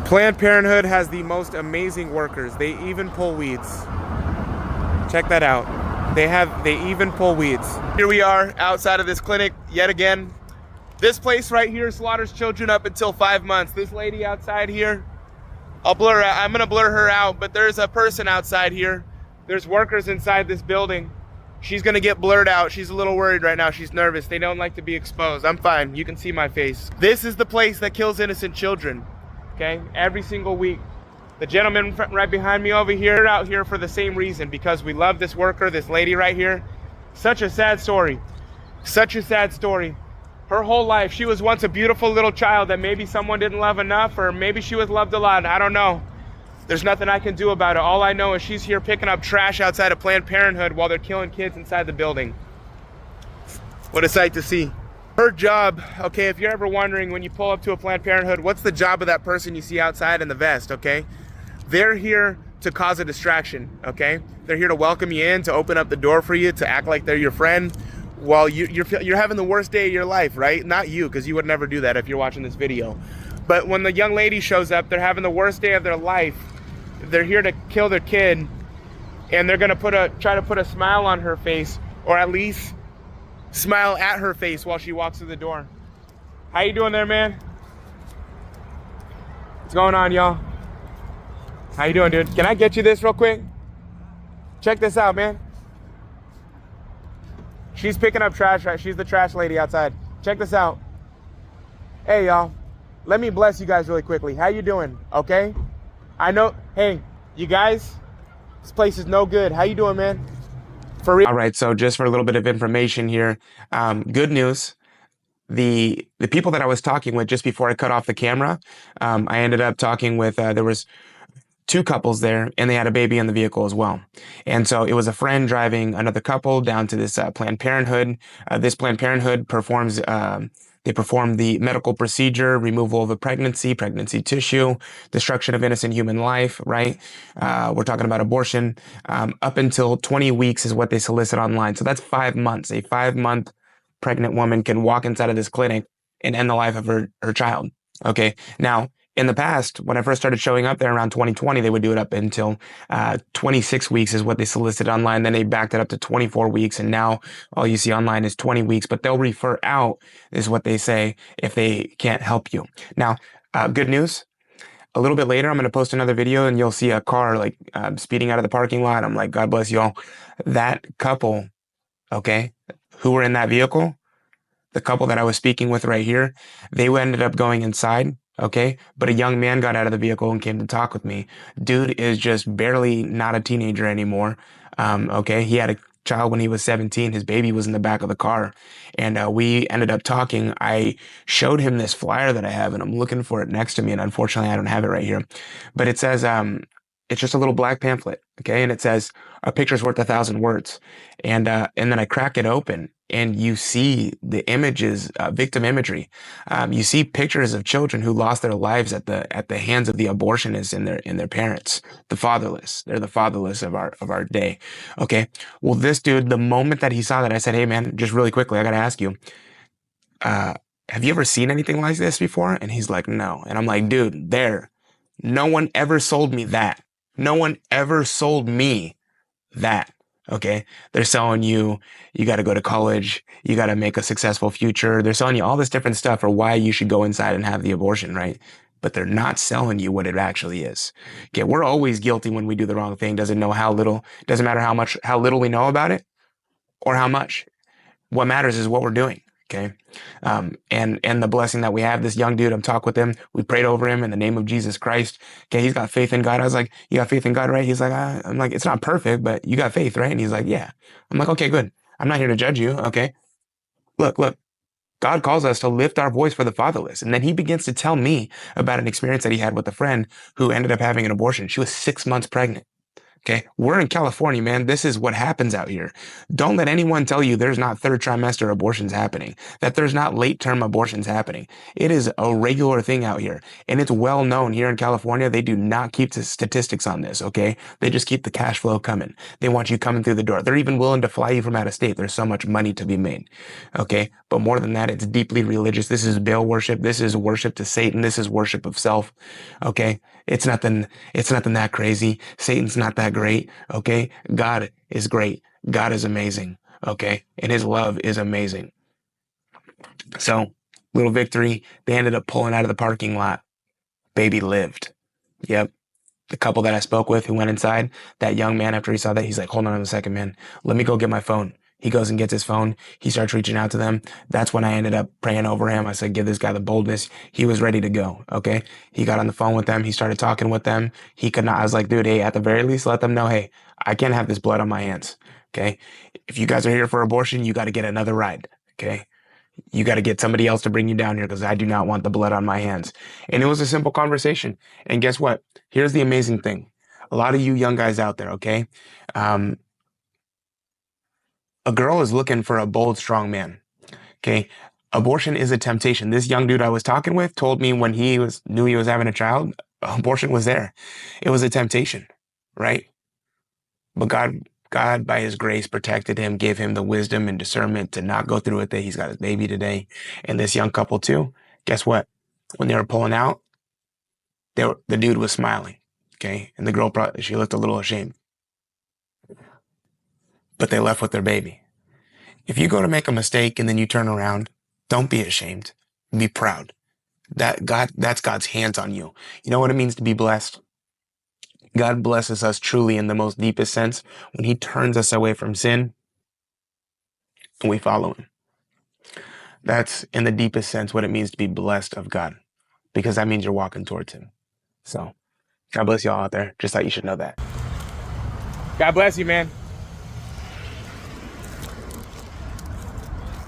Planned Parenthood has the most amazing workers. They even pull weeds. Check that out. They even pull weeds. Here we are outside of this clinic yet again. This place right here slaughters children up until 5 months. This lady outside here, I'm gonna blur her out, but there's a person outside here. There's workers inside this building. She's gonna get blurred out. She's a little worried right now. She's nervous. They don't like to be exposed. I'm fine. You can see my face. This is the place that kills innocent children. Okay, every single week. The gentleman right behind me over here, out here for the same reason, because we love this worker, this lady right here. Such a sad story. Such a sad story. Her whole life, she was once a beautiful little child that maybe someone didn't love enough, or maybe she was loved a lot. I don't know. There's nothing I can do about it. All I know is she's here picking up trash outside of Planned Parenthood while they're killing kids inside the building. What a sight to see. Her job, okay, if you're ever wondering when you pull up to a Planned Parenthood, what's the job of that person you see outside in the vest, okay? They're here to cause a distraction, okay? They're here to welcome you in, to open up the door for you, to act like they're your friend while you're having the worst day of your life, right? Not you, because you would never do that if you're watching this video. But when the young lady shows up, they're having the worst day of their life. They're here to kill their kid, and they're gonna try to put a smile on her face, or at least smile at her face while she walks through the door. How you doing there, man? What's going on, y'all? How you doing, dude? Can I get you this real quick? Check this out, man. She's picking up trash, right? She's the trash lady outside. Check this out. Hey, y'all. Let me bless you guys really quickly. How you doing? Okay? I know, hey, you guys, this place is no good. How you doing, man? For real. All right, so just for a little bit of information here, good news. The people that I was talking with just before I cut off the camera, I ended up talking with, there was 2 couples there, and they had a baby in the vehicle as well. And so it was a friend driving another couple down to this Planned Parenthood. This Planned Parenthood performs, they perform the medical procedure, removal of a pregnancy tissue, destruction of innocent human life, right? We're talking about abortion. Up until 20 weeks is what they solicit online. So that's 5 months. A 5-month pregnant woman can walk inside of this clinic and end the life of her child. Okay. Now, in the past, when I first started showing up there around 2020, they would do it up until 26 weeks is what they solicited online. Then they backed it up to 24 weeks. And now all you see online is 20 weeks, but they'll refer out is what they say if they can't help you. Now, good news. A little bit later, I'm going to post another video and you'll see a car like speeding out of the parking lot. I'm like, God bless y'all. That couple, okay, who were in that vehicle, the couple that I was speaking with right here, they ended up going inside. Okay. But a young man got out of the vehicle and came to talk with me. Dude is just barely not a teenager anymore. Okay. He had a child when he was 17. His baby was in the back of the car. And we ended up talking. I showed him this flyer that I have, and I'm looking for it next to me. And unfortunately, I don't have it right here. But it says, it's just a little black pamphlet. Okay. And it says, a picture's worth 1,000 words. And then I crack it open. And you see the images, victim imagery. You see pictures of children who lost their lives at the hands of the abortionists and their parents, the fatherless. They're the fatherless of our day. Okay. Well, this dude, the moment that he saw that, I said, "Hey, man, just really quickly, I got to ask you, have you ever seen anything like this before?" And he's like, "No." And I'm like, "Dude, no one ever sold me that. No one ever sold me that." Okay. They're selling you got to go to college. You got to make a successful future. They're selling you all this different stuff for why you should go inside and have the abortion, right? But they're not selling you what it actually is. Okay. We're always guilty when we do the wrong thing. Doesn't matter how little we know about it or how much. What matters is what we're doing. Okay. And the blessing that we have, this young dude, I'm talking with him. We prayed over him in the name of Jesus Christ. Okay. He's got faith in God. I was like, "You got faith in God, right?" He's like, I'm like, "It's not perfect, but you got faith, right?" And he's like, "Yeah." I'm like, "Okay, good. I'm not here to judge you." Okay. Look, God calls us to lift our voice for the fatherless. And then he begins to tell me about an experience that he had with a friend who ended up having an abortion. She was 6 months pregnant. Okay, we're in California, man. This is what happens out here. Don't let anyone tell you there's not third trimester abortions happening, that there's not late term abortions happening. It is a regular thing out here. And it's well known here in California. They do not keep the statistics on this. Okay. They just keep the cash flow coming. They want you coming through the door. They're even willing to fly you from out of state. There's so much money to be made. Okay. But more than that, it's deeply religious. This is Baal worship. This is worship to Satan. This is worship of self. Okay. It's nothing that crazy. Satan's not that great. Okay. God is great. God is amazing. Okay. And his love is amazing. So little victory. They ended up pulling out of the parking lot. Baby lived. Yep. The couple that I spoke with who went inside, that young man, after he saw that, he's like, hold on a second, man. Let me go get my phone. He goes and gets his phone. He starts reaching out to them. That's when I ended up praying over him. I said, give this guy the boldness. He was ready to go. Okay. He got on the phone with them. He started talking with them. He could not, I was like, dude, hey, at the very least, let them know, hey, I can't have this blood on my hands. Okay. If you guys are here for abortion, you got to get another ride. Okay. You got to get somebody else to bring you down here because I do not want the blood on my hands. And it was a simple conversation. And guess what? Here's the amazing thing. A lot of you young guys out there, okay? Um, a girl is looking for a bold, strong man. Okay. Abortion is a temptation. This young dude I was talking with told me when knew he was having a child, abortion was there. It was a temptation, right? But God, by his grace, protected him, gave him the wisdom and discernment to not go through with it. He's got his baby today. And this young couple too. Guess what? When they were pulling out, the dude was smiling. Okay. And the girl she looked a little ashamed, but they left with their baby. If you go to make a mistake and then you turn around, don't be ashamed. Be proud. That's God's hands on you. You know what it means to be blessed? God blesses us truly in the most deepest sense when he turns us away from sin and we follow him. That's in the deepest sense what it means to be blessed of God, because that means you're walking towards him. So God bless y'all out there. Just thought you should know that. God bless you, man.